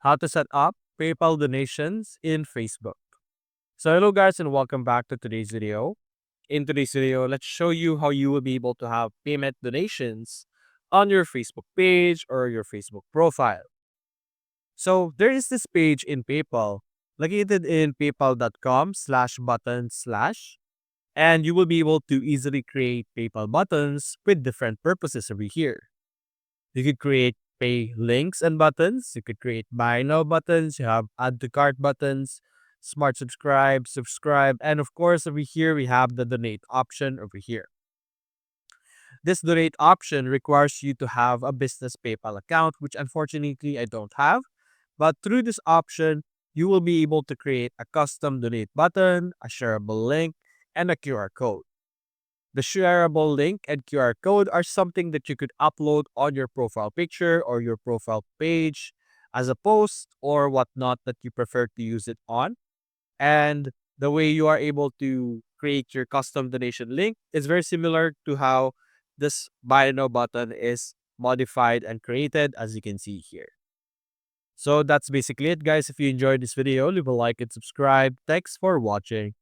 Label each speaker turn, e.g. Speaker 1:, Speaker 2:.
Speaker 1: how to set up PayPal donations in Facebook. So hello guys and welcome back to today's video. In today's video, let's show you how you will be able to have payment donations on your Facebook page or your Facebook profile. So there is this page in PayPal located in paypal.com/button/, and you will be able to easily create PayPal buttons with different purposes over here. You could create pay links and buttons. You could create buy now buttons. You have add to cart buttons, smart subscribe, and of course over here we have the donate option over here. This donate option requires you to have a business PayPal account, which unfortunately I don't have. But through this option, you will be able to create a custom donate button, a shareable link, and a QR code. The shareable link and QR code are something that you could upload on your profile picture or your profile page as a post or whatnot that you prefer to use it on. And the way you are able to create your custom donation link is very similar to how this buy now button is modified and created, as you can see here. So that's basically it, guys. If you enjoyed this video, leave a like and subscribe. Thanks for watching.